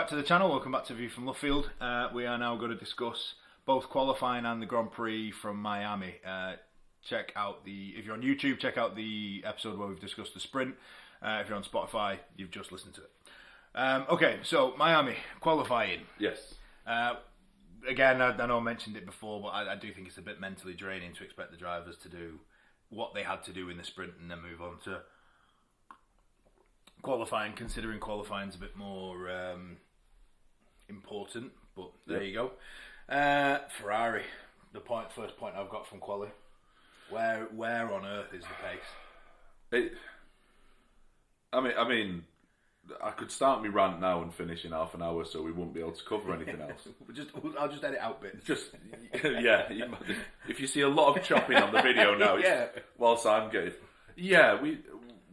back to the channel, welcome back to View from Luffield. We are now going to discuss both qualifying and the Grand Prix from Miami. Check out if you're on YouTube, check out the episode where we've discussed the sprint. If you're on Spotify, you've just listened to it. Okay, so Miami, qualifying. Yes. Again, I know I mentioned it before, but I do think it's a bit mentally draining to expect the drivers to do what they had to do in the sprint and then move on to qualifying, considering qualifying's a bit more important, but there you go. Ferrari, first point I've got from quali. Where on earth is the pace? I mean, I could start my rant now and finish in half an hour, so we wouldn't be able to cover anything else. I'll just edit out bits. Yeah. If you see a lot of chopping on the video now, whilst I'm getting,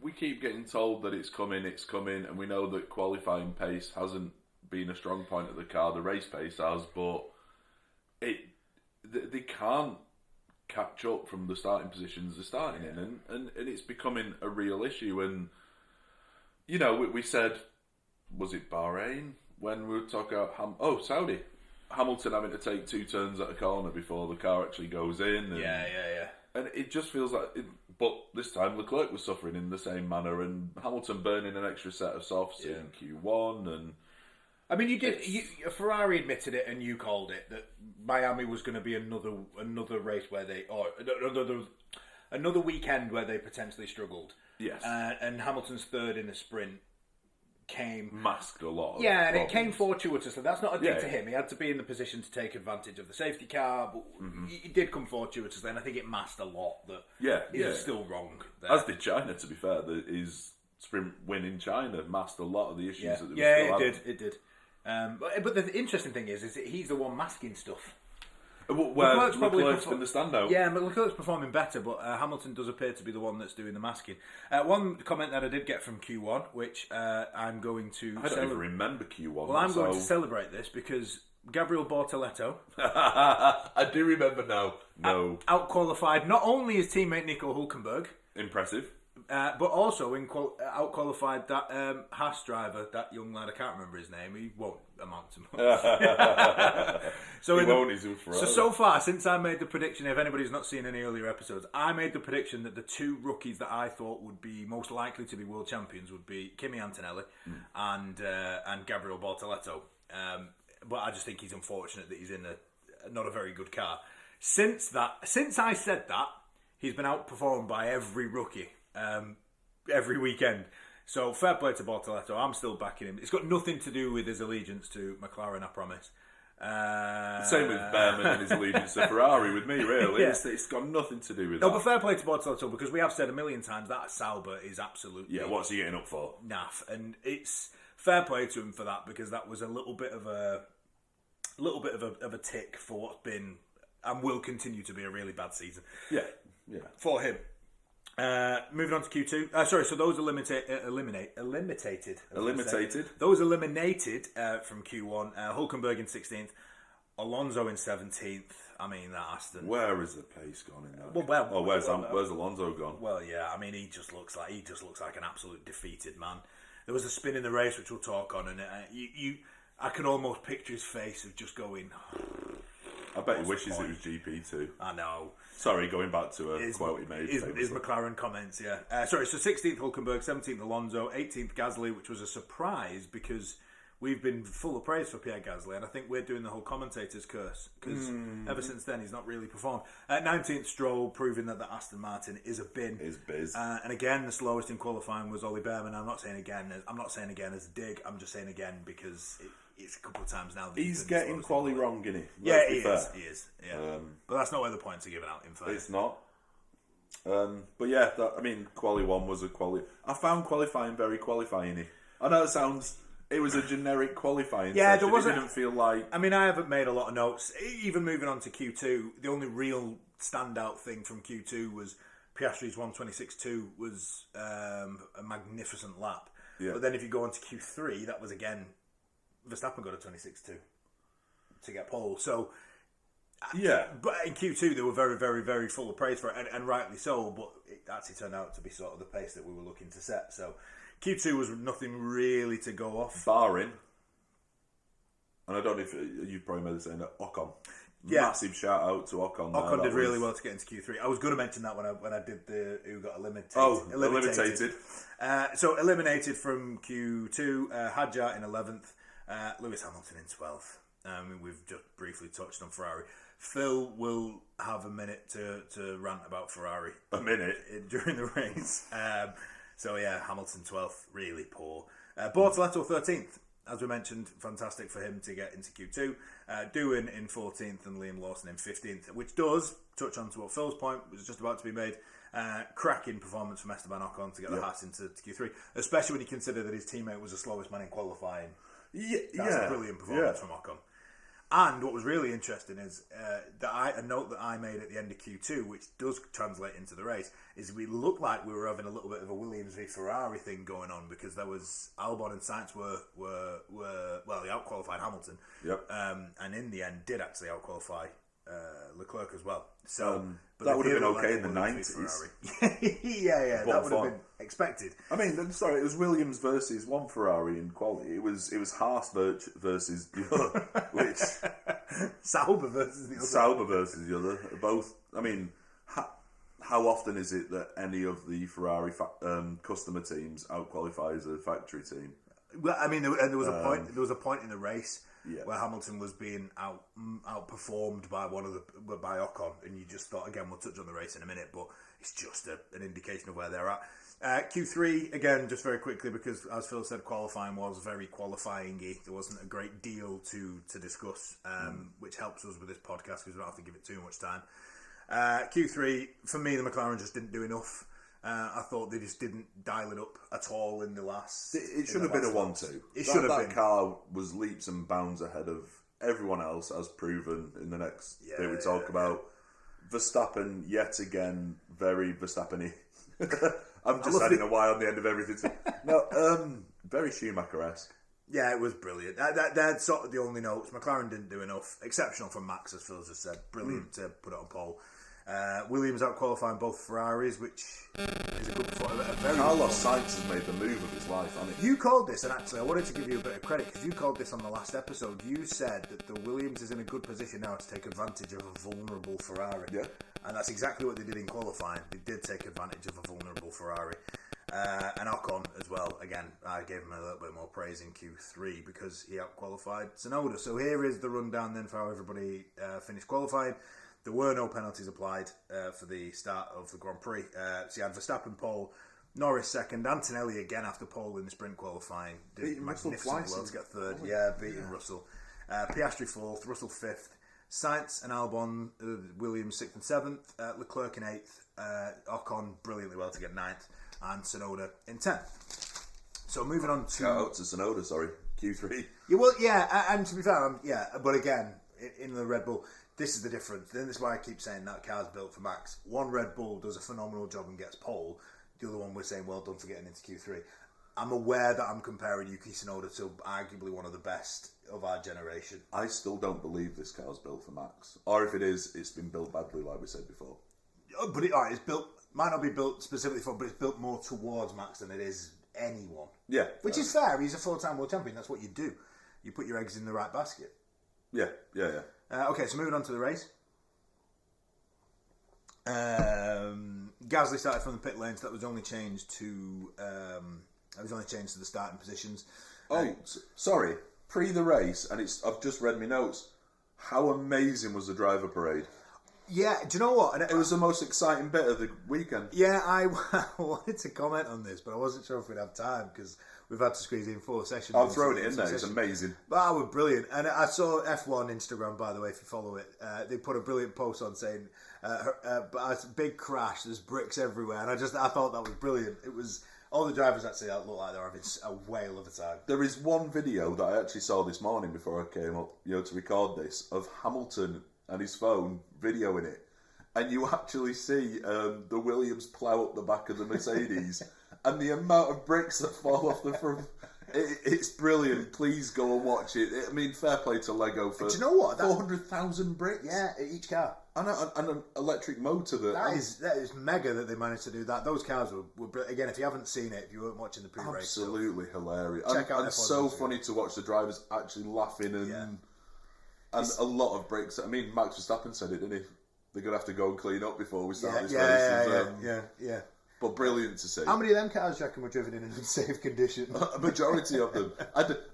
we keep getting told that it's coming, and we know that qualifying pace hasn't been a strong point of the car. The race pace has, but they can't catch up from the starting positions they're starting in, and it's becoming a real issue. And you know, we said, was it Bahrain when we were talking about Saudi, Hamilton having to take 2 turns at a corner before the car actually goes in. And, and it just feels like. But this time Leclerc was suffering in the same manner, and Hamilton burning an extra set of softs in Q1. And I mean, Ferrari admitted it, and you called it, that Miami was going to be another race where another weekend where they potentially struggled. Yes, and Hamilton's third in the sprint came masked a lot. And it came fortuitously. That's not a dig to him. He had to be in the position to take advantage of the safety car, but it did come fortuitously, and I think it masked a lot that is still wrong there. As did China, to be fair. His sprint win in China masked a lot of the issues that they were still having. It did. But the interesting thing is that he's the one masking stuff. Where Leclerc's been the standout. Yeah, Leclerc's performing better, but Hamilton does appear to be the one that's doing the masking. One comment that I did get from Q1, which I'm going to... I don't even remember Q1. Well, I'm going to celebrate this because Gabriel Bortoletto... I do remember now. No. Out-qualified not only his teammate Nico Hülkenberg... Impressive. But also out-qualified that Haas driver, that young lad, I can't remember his name, he won't amount to much. So far, since I made the prediction, if anybody's not seen any earlier episodes, I made the prediction that the 2 rookies that I thought would be most likely to be world champions would be Kimi Antonelli and Gabriel Bortoletto. But I just think he's unfortunate that he's in not a very good car. Since I said that, he's been outperformed by every rookie. Every weekend. So fair play to Bortoletto. I'm still backing him. It's got nothing to do with his allegiance to McLaren, I promise. Same with Behrman and his allegiance to Ferrari with me, really. It's got nothing to do with that. No, but fair play to Bortoletto, because we have said a million times that Sauber is absolutely... Yeah, what's he getting up for? Naff. And it's fair play to him for that, because that was a little bit of a tick for what's been and will continue to be a really bad season. Yeah. For him. Moving on to Q2. So those eliminated. Those eliminated from Q1. Hülkenberg in 16th, Alonso in 17th. I mean, that Aston. Where is the pace gone in that? Where's Alonso gone? Well, yeah. I mean, he just looks like an absolute defeated man. There was a spin in the race which we'll talk on, and I can almost picture his face of just going. I bet he wishes it was GP2. I know. Sorry, going back to a quote he made. His McLaren comments, yeah. So 16th Hülkenberg, 17th Alonso, 18th Gasly, which was a surprise because we've been full of praise for Pierre Gasly, and I think we're doing the whole commentator's curse because ever since then he's not really performed. 19th Stroll, proving that the Aston Martin is a bin. Is biz. And again, the slowest in qualifying was Ollie Behrman. I'm not saying again as a dig. I'm just saying again because it's a couple of times now. That he's getting quali wrong, isn't he? Yeah, he is. Yeah, but that's not where the points are given out. In fact, it's not. But yeah, quali 1 was a quali. I found qualifying very qualifying-y. I know it was a generic qualifying session. It didn't feel like... I mean, I haven't made a lot of notes. Even moving on to Q2, the only real standout thing from Q2 was Piastri's 1:26.2 was a magnificent lap. Yeah. But then if you go on to Q3, that was again... Verstappen got a 26.2 to get pole. So, yeah. But in Q2, they were very, very, very full of praise for it, and rightly so, but it actually turned out to be sort of the pace that we were looking to set. So, Q2 was nothing really to go off. Barring And I don't know if you've probably made the same. Ocon, massive shout out to Ocon. Ocon did really well to get into Q3. I was going to mention that when I did the who got eliminated. Eliminated. So eliminated from Q2. Hadjar in 11th. Lewis Hamilton in 12th. We've just briefly touched on Ferrari. Phil will have a minute to rant about Ferrari. A minute during the race. Hamilton 12th, really poor. Bortoletto 13th. As we mentioned, fantastic for him to get into Q2. Doohan in 14th and Liam Lawson in 15th, which does touch on to what Phil's point was just about to be made. Cracking performance from Esteban Ocon to get the Haas into Q3, especially when you consider that his teammate was the slowest man in qualifying. That's a brilliant performance from Ocon. And what was really interesting is a note that I made at the end of Q2, which does translate into the race, is we looked like we were having a little bit of a Williams v Ferrari thing going on, because there was Albon and Sainz were they outqualified Hamilton, and in the end did actually outqualify Leclerc as well. So that would have been okay in the 90s. That would have been expected. I mean, sorry, it was Williams versus one Ferrari in quality. It was Haas versus the other, which Sauber versus the other. Both. I mean, how often is it that any of the Ferrari customer teams outqualifies a factory team? Well, I mean, there was a point. There was a point in the race where Hamilton was being outperformed by by Ocon, and you just thought, again, we'll touch on the race in a minute, but it's just an indication of where they're at. Q3 again, just very quickly, because as Phil said, qualifying was very qualifying-y. There wasn't a great deal to discuss, which helps us with this podcast because we don't have to give it too much time. Q3 for me, the McLaren just didn't do enough. I thought they just didn't dial it up at all in the last. It should have been a 1-2. It should have been. That car was leaps and bounds ahead of everyone else, as proven in the next bit we talk about. Verstappen, yet again, very Verstappen-y. I'm just adding a Y on the end of everything. Very Schumacher-esque. Yeah, it was brilliant. That's sort of the only notes. McLaren didn't do enough. Exceptional from Max, as Phil just said. Brilliant to put it on pole. Williams out-qualifying both Ferraris, which is a good performance. Carlos Sainz has made the move of his life, hasn't he? You called this, and actually I wanted to give you a bit of credit, because you called this on the last episode. You said that the Williams is in a good position now to take advantage of a vulnerable Ferrari. Yeah. And that's exactly what they did in qualifying. They did take advantage of a vulnerable Ferrari. And Ocon as well. Again, I gave him a little bit more praise in Q3 because he out-qualified Tsunoda. So here is the rundown then for how everybody finished qualifying. There were no penalties applied for the start of the Grand Prix. So you had Verstappen pole, Norris second, Antonelli again after pole in the sprint qualifying. Did magnificent well to get third. Beating Russell. Piastri fourth, Russell fifth. Sainz and Albon, Williams sixth and seventh. Leclerc in eighth. Ocon brilliantly well to get ninth. And Tsunoda in 10th. So moving on to... Shout out to Tsunoda, sorry. Q3. And to be fair, but again, in the Red Bull, this is the difference. Then this is why I keep saying that car's built for Max. One Red Bull does a phenomenal job and gets pole. The other one we're saying, well done for getting into Q3. I'm aware that I'm comparing Yuki Tsunoda to arguably one of the best of our generation. I still don't believe this car's built for Max. Or if it is, it's been built badly, like we said before. But it's built... Might not be built specifically for, but it's built more towards Max than it is anyone. Yeah. Which is fair. He's a 4-time world champion. That's what you do. You put your eggs in the right basket. Yeah. Okay, so moving on to the race. Gasly started from the pit lanes. That was only changed to the starting positions. Sorry. Pre the race, and I've just read my notes. How amazing was the driver parade? Yeah, do you know what? It was the most exciting bit of the weekend. Yeah, I wanted to comment on this, but I wasn't sure if we'd have time because we've had to squeeze in 4 sessions. I'll throw it in there. It's amazing. That was brilliant. And I saw F1 Instagram, by the way, if you follow it. They put a brilliant post on saying, big crash, there's bricks everywhere. And I thought that was brilliant. It was... All the drivers actually look like they're having a whale of a time. There is one video that I actually saw this morning before I came up, to record this, of Hamilton and his phone videoing it, and you actually see the Williams plough up the back of the Mercedes, and the amount of bricks that fall off the front. It's brilliant. Please go and watch it. I mean, fair play to Lego for. Do you know what? 400,000 bricks. Yeah, each car. And an electric motor. That is mega that they managed to do that. Those cars were again. If you haven't seen it, if you weren't watching the pre-race, absolutely hilarious. Check out. And so funny to watch the drivers actually laughing and a lot of breaks. I mean, Max Verstappen said it, didn't he? They're gonna have to go and clean up before we start this race. Yeah. But brilliant to see. How many of them cars, do you reckon, were driven in unsafe condition? A majority of them.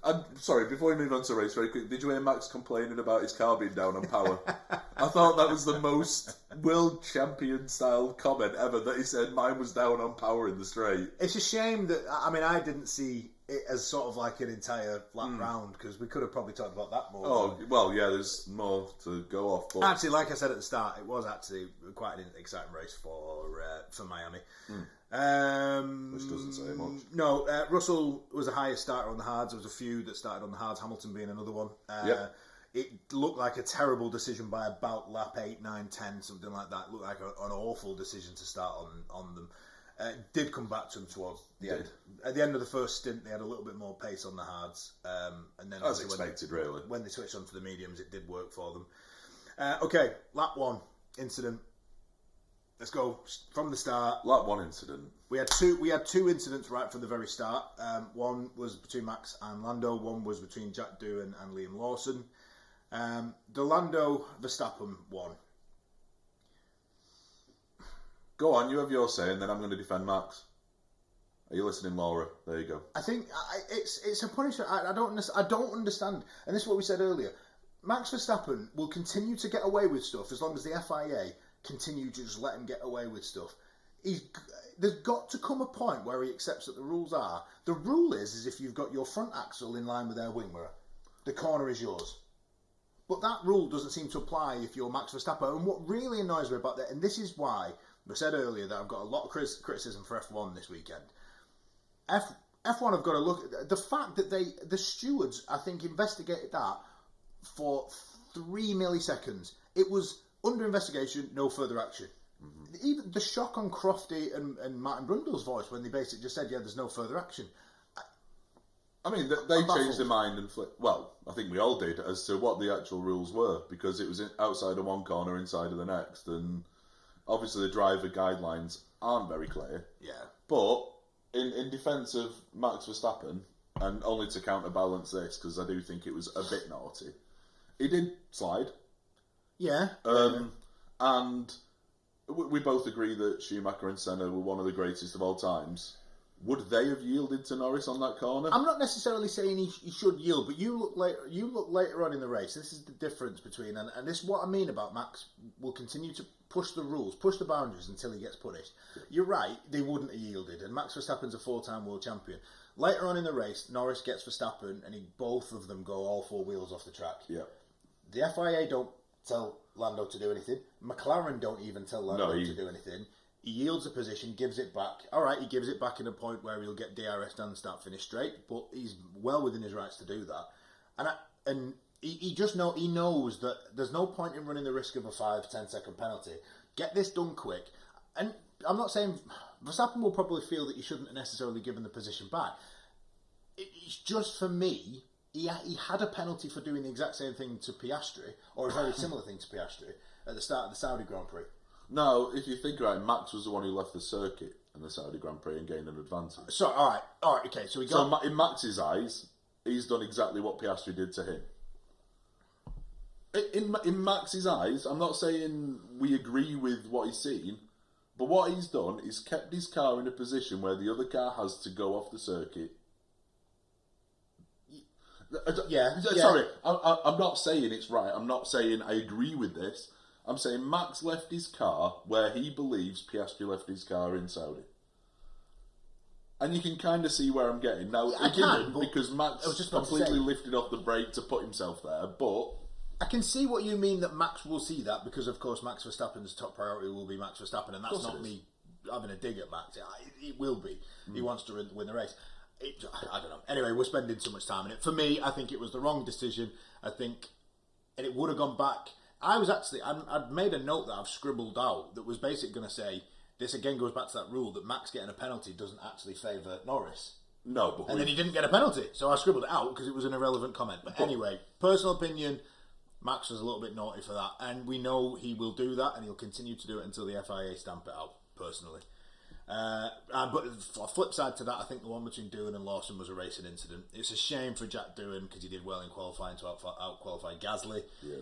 I'm sorry, before we move on to race, very quick, did you hear Max complaining about his car being down on power? I thought that was the most world champion style comment ever, that he said mine was down on power in the straight. It's a shame that, I mean, I didn't see it as sort of like an entire lap round, because we could have probably talked about that more. Oh, well, yeah, there's more to go off. But... Actually, like I said at the start, it was actually quite an exciting race for Miami. Which doesn't say much. No, Russell was the highest starter on the hards. There was a few that started on the hards, Hamilton being another one. It looked like a terrible decision by about lap 8, 9, 10, something like that. It looked like an awful decision to start on them. Did come back to them towards the end. At the end of the first stint, they had a little bit more pace on the hards, and then as expected, really. When they switched onto the mediums, it did work for them. Okay, lap 1 incident. Let's go from the start. Lap 1 incident. We had two incidents right from the very start. One was between Max and Lando. One was between Jack Doohan and Liam Lawson. The Lando Verstappen one. Go on, you have your say, and then I'm going to defend Max. Are you listening, Laura? There you go. I think it's a punishment. I don't understand, and this is what we said earlier. Max Verstappen will continue to get away with stuff as long as the FIA continue to just let him get away with stuff. There's got to come a point where he accepts that the rules are. The rule is if you've got your front axle in line with their wing mirror, the corner is yours. But that rule doesn't seem to apply if you're Max Verstappen. And what really annoys me about that, and this is why I said earlier that I've got a lot of criticism for F1 this weekend. F1 have got to look at the fact that the stewards, I think, investigated that for 3 milliseconds. It was under investigation, no further action. Mm-hmm. Even the shock on Crofty and Martin Brundle's voice when they basically just said, yeah, there's no further action. I mean, they changed their mind and flipped. Well, I think we all did, as to what the actual rules were, because it was outside of one corner, inside of the next, and obviously the driver guidelines aren't very clear. Yeah. But in defence of Max Verstappen, and only to counterbalance this, because I do think it was a bit naughty, he did slide. Yeah. And we both agree that Schumacher and Senna were one of the greatest of all times. Would they have yielded to Norris on that corner? I'm not necessarily saying he should yield, but you look later on in the race. This is the difference between, and this is what I mean about Max will continue to push the rules, push the boundaries until he gets punished. You're right, they wouldn't have yielded, and Max Verstappen's a 4-time world champion. Later on in the race, Norris gets Verstappen, and both of them go all 4 wheels off the track. Yeah. The FIA don't tell Lando to do anything. McLaren don't even tell Lando to do anything. He yields a position, gives it back. All right, he gives it back in a point where he'll get DRS done, start finish straight, but he's well within his rights to do that. And he knows that there's no point in running the risk of a 5-10 second penalty. Get this done quick. And I'm not saying Verstappen will probably feel that he shouldn't have necessarily given the position back. It's just, for me, he had a penalty for doing the exact same thing to Piastri, or a very similar thing to Piastri, at the start of the Saudi Grand Prix. No, if you think right, Max was the one who left the circuit in the Saudi Grand Prix and gained an advantage. So, all right, okay. So in Max's eyes, he's done exactly what Piastri did to him. In Max's eyes, I'm not saying we agree with what he's seen, but what he's done is kept his car in a position where the other car has to go off the circuit. Yeah. Sorry, I'm not saying it's right. I'm not saying I agree with this. I'm saying Max left his car where he believes Piastri left his car in Saudi. And you can kind of see where I'm getting. Now, it didn't, because Max completely lifted off the brake to put himself there, but... I can see what you mean, that Max will see that, because, of course, Max Verstappen's top priority will be Max Verstappen, and that's not me having a dig at Max. It will be. He wants to win the race. I don't know. Anyway, we're spending too much time on it. For me, I think it was the wrong decision. I think... And it would have gone back... I'd made a note that I've scribbled out that was basically going to say, this again goes back to that rule that Max getting a penalty doesn't actually favour Norris. And then he didn't get a penalty, so I scribbled it out because it was an irrelevant comment. But anyway, personal opinion, Max was a little bit naughty for that, and we know he will do that, and he'll continue to do it until the FIA stamp it out, personally. But a flip side to that, I think the one between Doohan and Lawson was a racing incident. It's a shame for Jack Doohan because he did well in qualifying to out-qualify Gasly. Yeah.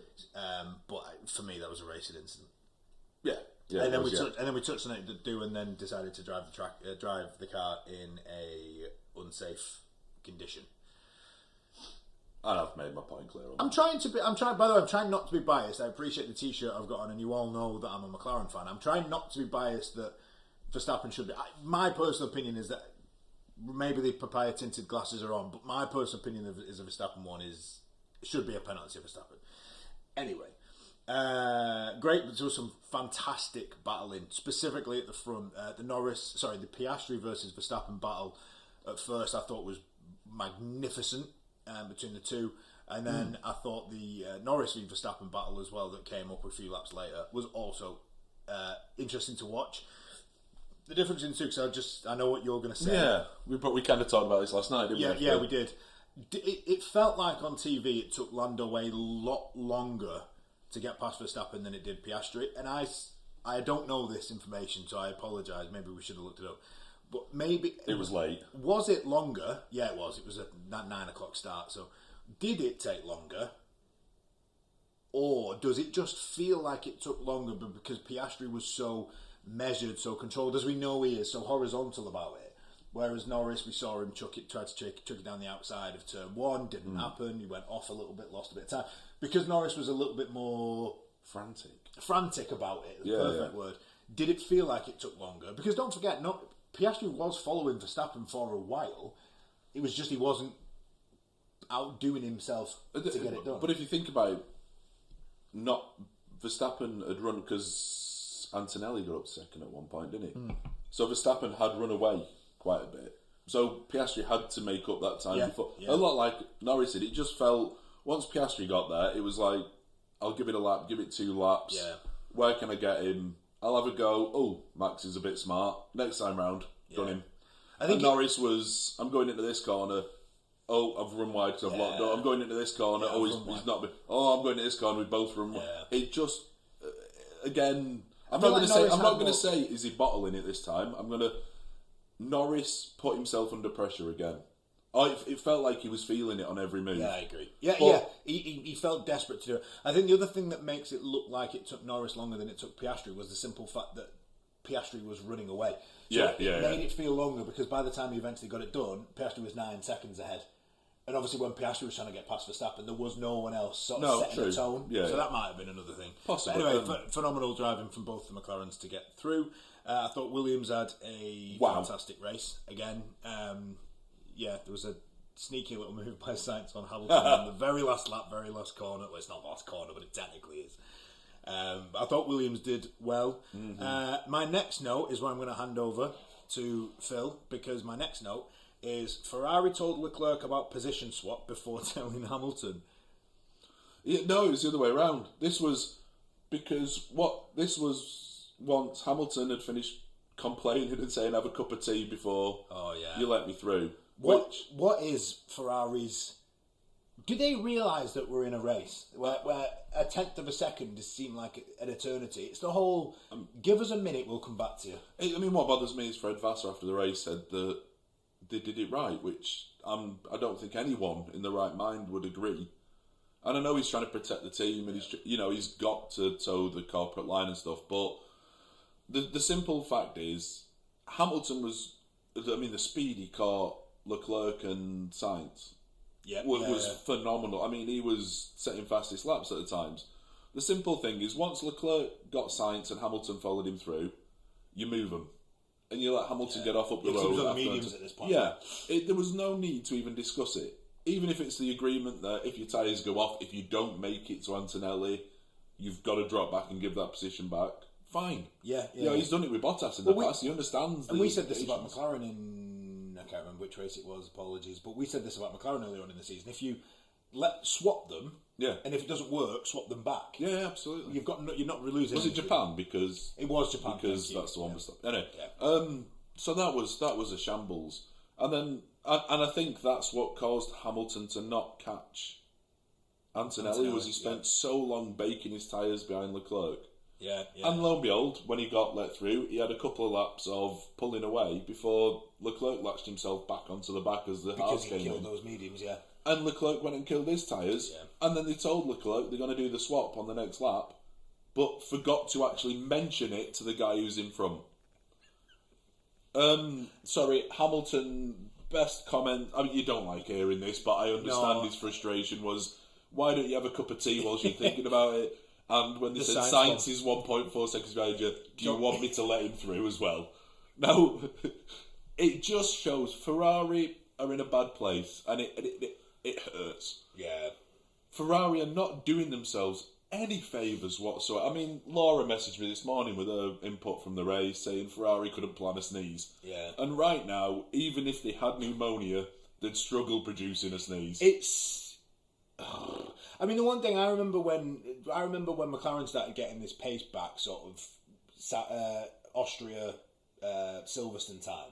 But for me, that was a racing incident. Yeah. And then we touched on it that Doohan then decided to drive the car in a unsafe condition. And I've made my point clear. By the way, I'm trying not to be biased. I appreciate the t-shirt I've got on, and you all know that I'm a McLaren fan. I'm trying not to be biased that Verstappen should be. My personal opinion is that maybe the papaya tinted glasses are on, but my personal opinion is a Verstappen one should be a penalty of Verstappen. Anyway, great. There was some fantastic battling, specifically at the front. The Piastri versus Verstappen battle at first I thought was magnificent between the two, and then I thought the Norris v Verstappen battle as well that came up a few laps later was also interesting to watch. The difference in the two, because I know what you're going to say. Yeah, we kind of talked about this last night, didn't we? Yeah, we did. It felt like on TV it took Lando a lot longer to get past Verstappen than it did Piastri, and I don't know this information, so I apologise. Maybe we should have looked it up. But maybe it was late. Was it longer? Yeah, it was. It was a 9 o'clock start. So, did it take longer, or does it just feel like it took longer because Piastri was so measured, so controlled, as we know he is, so horizontal about it? Whereas Norris, we saw him chuck it down the outside of turn 1. Didn't happen. He went off a little bit, lost a bit of time because Norris was a little bit more frantic about it. The perfect word. Did it feel like it took longer? Because don't forget, Piastri was following Verstappen for a while. It was just he wasn't outdoing himself to get it done. But if you think about it, Verstappen had run because Antonelli got up second at one point, didn't he? So Verstappen had run away quite a bit. So Piastri had to make up that time before. Yeah. A lot like Norris did. It just felt, once Piastri got there, it was like, I'll give it a lap, give it 2 laps. Yeah. Where can I get him? I'll have a go. Oh, Max is a bit smart. Next time round, done him. I think Norris was, I'm going into this corner. Oh, I've run wide because I've locked up. I'm going into this corner. He's not. Oh, I'm going into this corner. We both run wide. It just, again, I'm not going to say is he bottling it this time. I'm going to, Norris put himself under pressure again. It felt like he was feeling it on every move. Yeah, I agree. Yeah. He felt desperate to do it. I think the other thing that makes it look like it took Norris longer than it took Piastri was the simple fact that Piastri was running away. So it made it feel longer because by the time he eventually got it done, Piastri was 9 seconds ahead. And obviously when Piastri was trying to get past Verstappen, there was no one else setting the tone. Yeah, so that might have been another thing. Possibly. But anyway, phenomenal driving from both the McLarens to get through. I thought Williams had a fantastic race again. There was a sneaky little move by Sainz on Hamilton on the very last lap, very last corner. Well, it's not last corner, but it technically is. I thought Williams did well. My next note is what I'm going to hand over to Phil, because my next note is Ferrari told Leclerc about position swap before telling Hamilton. No, it was the other way around. This was once Hamilton had finished complaining and saying, have a cup of tea before you let me through. What is Ferrari's... Do they realise that we're in a race where a tenth of a second has seemed like an eternity? It's the whole, give us a minute, we'll come back to you. I mean, what bothers me is Fred Vassar after the race said that they did it right, which I don't think anyone in the right mind would agree. And I know he's trying to protect the team, and he's got to toe the corporate line and stuff, but the simple fact is, Hamilton was, the speed he caught Leclerc and Sainz was phenomenal. I mean, he was setting fastest laps at the times. The simple thing is, once Leclerc got Sainz and Hamilton followed him through, you move them. And you let Hamilton get off up the road. He was on the mediums at this point. Yeah. There was no need to even discuss it. Even if it's the agreement that if your tyres go off, if you don't make it to Antonelli, you've got to drop back and give that position back. Fine. Yeah. He's done it with Bottas in the past. He understands. And we said this about McLaren I can't remember which race it was. Apologies, but we said this about McLaren earlier on in the season. If you swap them, and if it doesn't work, swap them back. Yeah, absolutely. You're not losing. Was it Japan? Because it was Japan because that's the one we stopped. Anyway, so that was a shambles. And I think that's what caused Hamilton to not catch Antonelli, was he spent so long baking his tyres behind Leclerc. Yeah. And lo and behold, when he got let through, he had a couple of laps of pulling away before Leclerc latched himself back onto the back as the hards came in. Because he killed those mediums, yeah. And Leclerc went and killed his tyres, and then they told Leclerc they're going to do the swap on the next lap, but forgot to actually mention it to the guy who's in front. Sorry, Hamilton, best comment. I mean, you don't like hearing this, but I understand his frustration was, why don't you have a cup of tea whilst you're thinking about it? And when they said Sainz is 1.4 seconds behind you, do you want me to let him through as well? Now, it just shows Ferrari are in a bad place, and it hurts. Yeah. Ferrari are not doing themselves any favours whatsoever. I mean, Laura messaged me this morning with her input from the race saying Ferrari couldn't plan a sneeze. Yeah. And right now, even if they had pneumonia, they'd struggle producing a sneeze. I mean, the one thing I remember when McLaren started getting this pace back, sort of Austria, Silverstone time,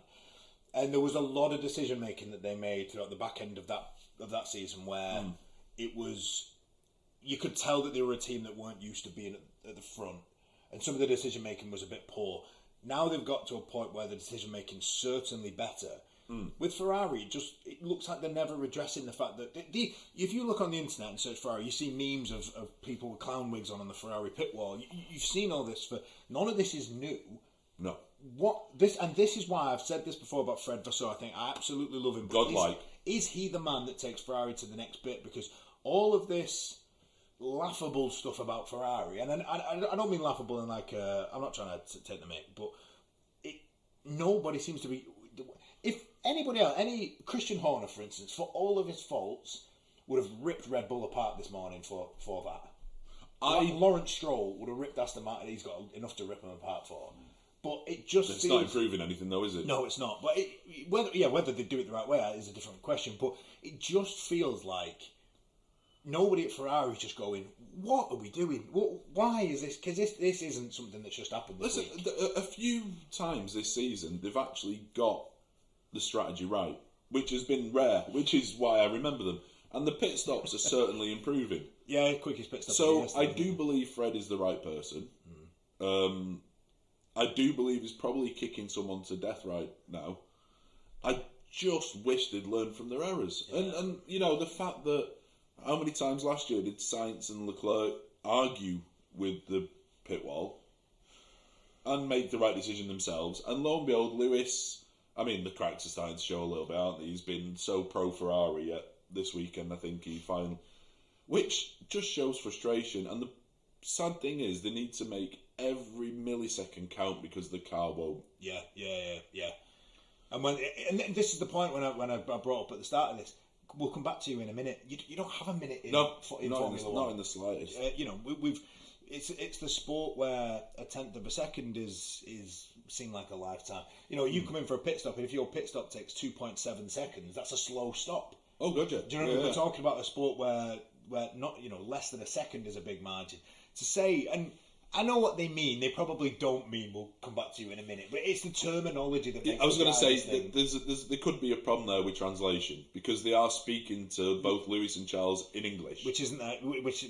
and there was a lot of decision making that they made throughout the back end of that season where it was, you could tell that they were a team that weren't used to being at the front, and some of the decision making was a bit poor. Now they've got to a point where the decision making is certainly better. With Ferrari, it looks like they're never addressing the fact that if you look on the internet and search Ferrari, you see memes of people with clown wigs on the Ferrari pit wall. You've seen all this. None of this is new. No. This is why I've said this before about Fred Vasseur. I think I absolutely love him. Godlike. Is he the man that takes Ferrari to the next bit? Because all of this laughable stuff about Ferrari, and I don't mean laughable in like I'm not trying to take the mic, but nobody seems to be. If anybody else, any Christian Horner, for instance, for all of his faults, would have ripped Red Bull apart this morning for that. Lawrence Stroll would have ripped Aston Martin. He's got enough to rip them apart for. But it just it's not improving anything, though, is it? No, it's not. But whether they do it the right way is a different question. But it just feels like nobody at Ferrari is just going, what are we doing? Why is this? Because this isn't something that's just happened this week. A few times this season, they've actually got the strategy right, which has been rare, which is why I remember them. And the pit stops are certainly improving. Yeah, quickest pit stop. So I do believe Fred is the right person. I do believe he's probably kicking someone to death right now. I just wish they'd learned from their errors. Yeah. And you know, the fact that how many times last year did Sainz and Leclerc argue with the pit wall and make the right decision themselves? And lo and behold, Lewis, I mean, the cracks are starting to show a little bit, aren't they? He's been so pro-Ferrari yet this weekend, I think he finally... Which just shows frustration. And the sad thing is, they need to make every millisecond count because the car won't. Yeah. And this is the point when I brought up at the start of this. We'll come back to you in a minute. You don't have a minute in Formula One. Not in the slightest. It's the sport where a tenth of a second is seem like a lifetime. You know, you come in for a pit stop, and if your pit stop takes 2.7 seconds, that's a slow stop. Oh, gotcha. Do you know what I mean? We're talking about a sport where not, less than a second is a big margin. To say, and I know what they mean. They probably don't mean. We'll come back to you in a minute. But it's the terminology that makes. I was going to say there could be a problem there with translation because they are speaking to both Lewis and Charles in English, which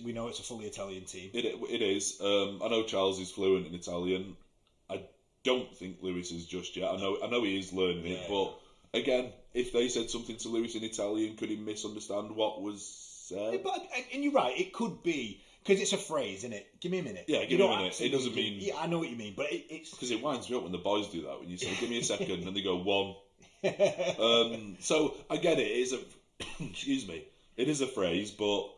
we know it's a fully Italian team. It is. I know Charles is fluent in Italian. I don't think Lewis is just yet. I know he is learning it, but again, if they said something to Lewis in Italian, could he misunderstand what was said? And you're right. It could be. Because it's a phrase, isn't it? Give me a minute. Yeah, give me a minute. It doesn't mean... Yeah, I know what you mean, but it's... Because it winds me up when the boys do that, when you say, give me a second, and they go, one. So, I get it. It is a... Excuse me. It is a phrase, but...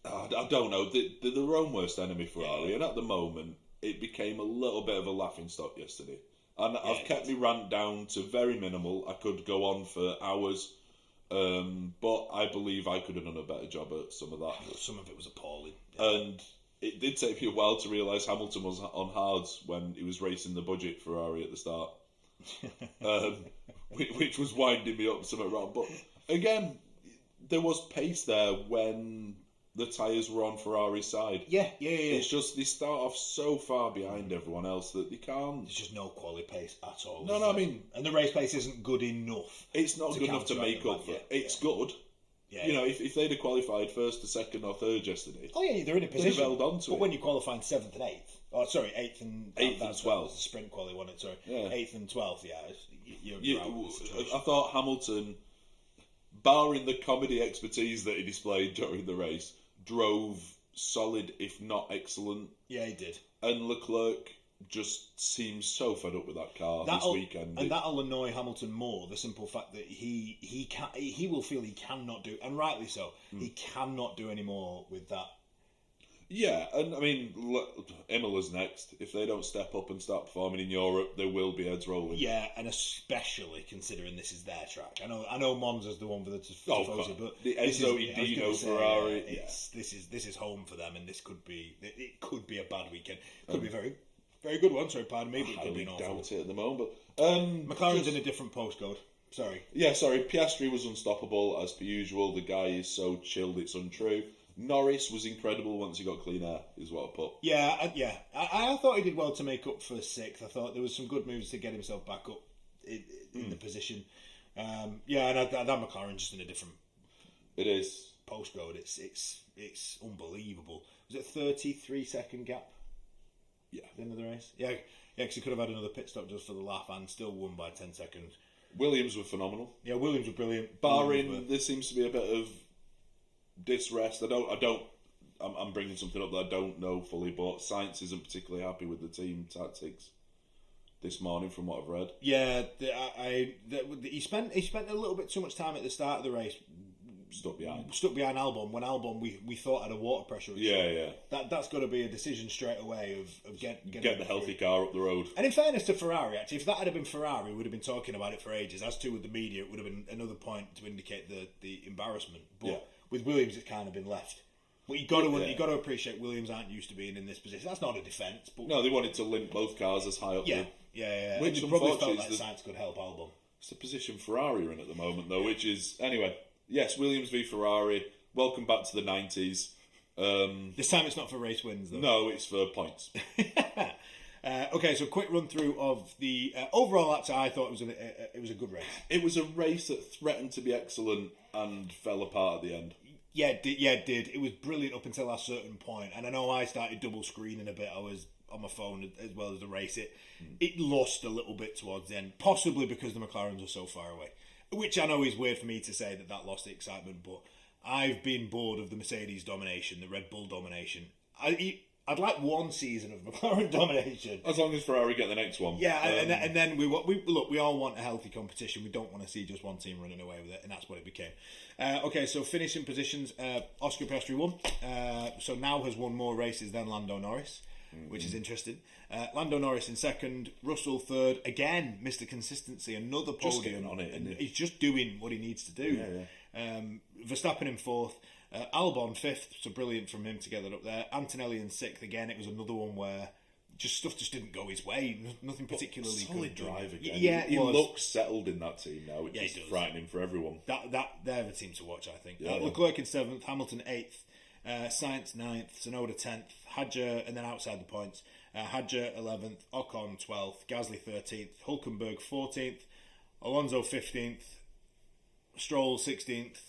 I don't know. They're their own worst enemy, Ferrari, and at the moment, it became a little bit of a laughing stock yesterday. And I've kept my rant down to very minimal. I could go on for hours... but I believe I could have done a better job at some of that. Some of it was appalling. Yeah. And it did take me a while to realise Hamilton was on hards when he was racing the budget Ferrari at the start. Which was winding me up somewhat wrong. But again, there was pace there when the tyres were on Ferrari's side. Yeah. It's just they start off so far behind everyone else that they can't. There's just no quality pace at all. No, I mean, and the race pace isn't good enough. It's not good enough to make up for. It's good. Yeah, you know, if they'd have qualified first, to second, or third yesterday. Oh yeah, they're in a position. They've held on to but it. when you're qualifying 7th and 8th, eighth and 12th, sprint quali, wasn't it? Sorry, yeah. 8th and 12th. Yeah, you're out of the situation. I thought Hamilton, barring the comedy expertise that he displayed during the race, drove solid, if not excellent. Yeah, he did. And Leclerc just seems so fed up with that car this weekend. And that'll annoy Hamilton more, the simple fact that he will feel he cannot do, and rightly so, he cannot do any more with that. Yeah, and I mean, Imola's next. If they don't step up and start performing in Europe, there will be heads rolling. Yeah, and especially considering this is their track. I know Monza's the one for the Tifosi, but the Enzo Dino Ferrari. This is home for them, and it could be a bad weekend. Could be a very, very good one. Sorry, pardon me, but it could be an awful. Doubt it at the moment. McLaren's in a different postcode. Sorry. Yeah, sorry. Piastri was unstoppable as per usual. The guy is so chilled, it's untrue. Norris was incredible once he got clean air, is what I put. Yeah. I thought he did well to make up for 6th. I thought there was some good moves to get himself back up in the position. And that McLaren just in a different. It is postcode. It's unbelievable. Was it a 33-second gap? Yeah. At the end of the race. Yeah, because he could have had another pit stop just for the laugh and still won by 10 seconds. Williams were phenomenal. Yeah, Williams were brilliant. Barring there seems to be a bit of disrest. I'm bringing something up that I don't know fully, but Sainz isn't particularly happy with the team tactics this morning, from what I've read. Yeah, he spent a little bit too much time at the start of the race stuck behind Albon, when Albon we thought had a water pressure issue. Yeah. That's got to be a decision straight away of getting the healthy car up the road. And in fairness to Ferrari, actually, if that had been Ferrari, we would have been talking about it for ages. As to with the media, it would have been another point to indicate the embarrassment. But with Williams, it's kind of been left. But you got to appreciate Williams aren't used to being in this position. That's not a defence. But no, they wanted to link both cars as high up. Yeah. Which and probably felt like Sainz could help Albon. It's the position Ferrari are in at the moment, though, which is anyway. Yes, Williams v Ferrari. Welcome back to the 90s. This time it's not for race wins, though. No, it's for points. Okay, so quick run through of the overall. Actually, I thought it was a good race. It was a race that threatened to be excellent and fell apart at the end. Yeah, it did. It was brilliant up until a certain point, and I know I started double screening a bit. I was on my phone as well as the race. It lost a little bit towards the end, possibly because the McLarens were so far away. Which I know is weird for me to say that lost the excitement, but I've been bored of the Mercedes domination, the Red Bull domination. I'd like one season of McLaren domination. As long as Ferrari get the next one. Yeah, and then we all want a healthy competition. We don't want to see just one team running away with it, and that's what it became. Okay, so finishing positions, Oscar Piastri won. So now has won more races than Lando Norris, which is interesting. Lando Norris in second, Russell third. Again, Mr. Consistency, another podium. Just getting on it, and he's just doing what he needs to do. Yeah. Verstappen in fourth. Albon fifth, so brilliant from him to get that up there. Antonelli in sixth. Again, it was another one where stuff just didn't go his way. Nothing particularly solid good. Drive again. Yeah, he looks settled in that team now, which is frightening for everyone. They're the team to watch, I think. Yeah. Leclerc in seventh, Hamilton eighth, Sainz ninth, Tsunoda 10th, Hadjar, and then outside the points, Hadjar 11th, Ocon 12th, Gasly 13th, Hulkenberg 14th, Alonso 15th, Stroll 16th.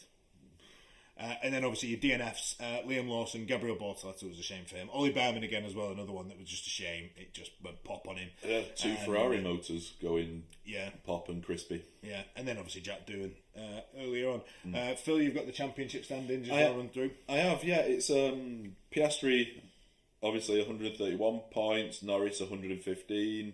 And then obviously your DNFs, Liam Lawson, Gabriel Bortoletti was a shame for him. Ollie Behrman again as well, another one that was just a shame. It just went pop on him. Two Ferrari motors going pop and crispy. Yeah, and then obviously Jack Doohan earlier on. Phil, you've got the championship standings as well run through. I have, yeah. It's Piastri, obviously 131 points, Norris 115.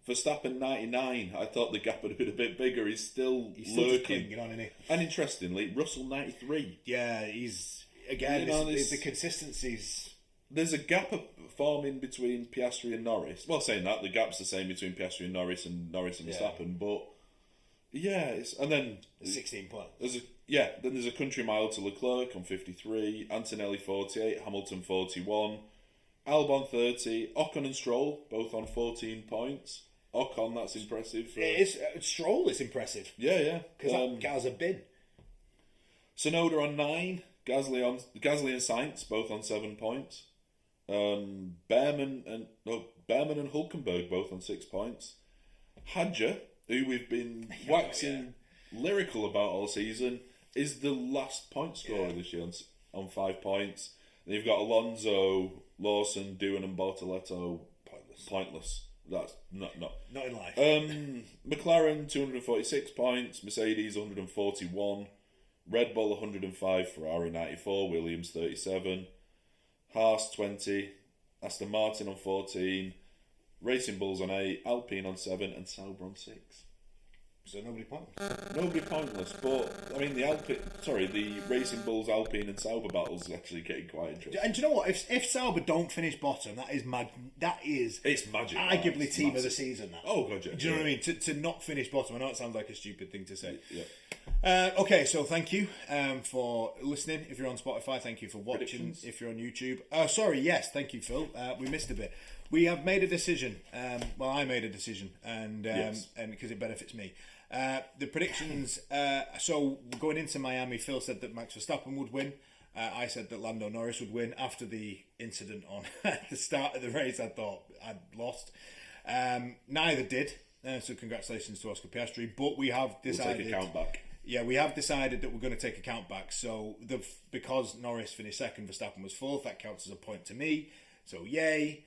Verstappen 99. I thought the gap had been a bit bigger. He's still lurking. On, isn't he? And interestingly, Russell 93. Yeah, he's again. The consistencies. There's a gap forming between Piastri and Norris. Well, saying that, the gap's the same between Piastri and Norris and Verstappen. But and then 16 points. Then there's a country mile to Leclerc on 53, Antonelli 48, Hamilton 41, Albon 30, Ocon and Stroll both on 14 points. Ocon, that's impressive. Stroll is impressive. Yeah. Because that car's a bin. Tsunoda on 9, Gasly and Sainz both on 7 points. Behrman and Hulkenberg both on 6 points. Hadja, who we've been waxing lyrical about all season, is the last point scorer this year on 5 points. And you've got Alonso, Lawson, Doohan, and Bortoletto. Pointless. That's not in life. McLaren 246 points, Mercedes 141, Red Bull 105, Ferrari 94, Williams 37, Haas 20, Aston Martin on 14, Racing Bulls on 8, Alpine on 7, and Sauber on 6. So nobody pointless. Nobody pointless, but I mean the Racing Bulls, Alpine, and Sauber battles is actually getting quite interesting. And do you know what? If Sauber don't finish bottom, it's magic. Arguably team of the season. That. Oh god, yeah. Do you know what I mean? To not finish bottom. I know it sounds like a stupid thing to say. Yeah. Okay, so thank you for listening. If you're on Spotify, thank you for watching. If you're on YouTube, thank you, Phil. We missed a bit. We have made a decision. I made a decision, and because it benefits me. The predictions. So going into Miami, Phil said that Max Verstappen would win. I said that Lando Norris would win. After the incident on the start of the race, I thought I'd lost. Neither did. So congratulations to Oscar Piastri. But we have decided. We'll take a count back. Yeah, we have decided that we're going to take a count back. So because Norris finished second, Verstappen was fourth. That counts as a point to me. So yay.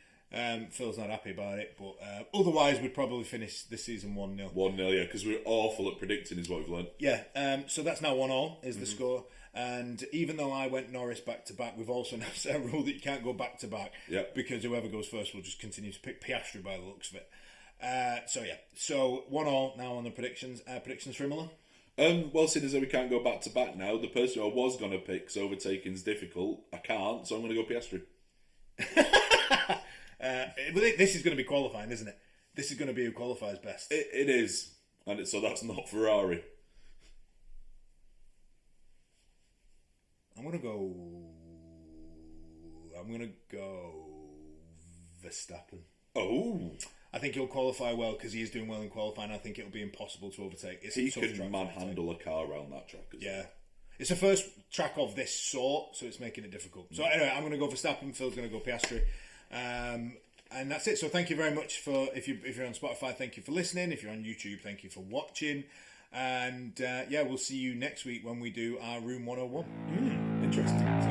Phil's not happy about it, but otherwise we'd probably finish this season 1-0. 1-0, yeah, because we're awful at predicting is what we've learned. Yeah, so that's now 1-1 is the score. And even though I went Norris back-to-back, we've also now set a rule that you can't go back-to-back because whoever goes first will just continue to pick Piastri by the looks of it. So 1-1 now on the predictions. Predictions for Imola? Well, seeing as though we can't go back-to-back now, the person who I was going to pick, so overtaking's difficult. I can't, so I'm going to go Piastri. This is going to be qualifying, isn't it? This is going to be who qualifies best. It is, and so that's not Ferrari. I'm going to go Verstappen. Oh, I think he'll qualify well because he is doing well in qualifying. I think it'll be impossible to overtake. He can manhandle a car around that track. It's the first track of this sort, so it's making it difficult. So anyway, I'm going to go Verstappen. Phil's going to go Piastri. And that's it. So thank you very much for if you're on Spotify, thank you for listening. If you're on YouTube, thank you for watching. And we'll see you next week when we do our Room 101. Interesting.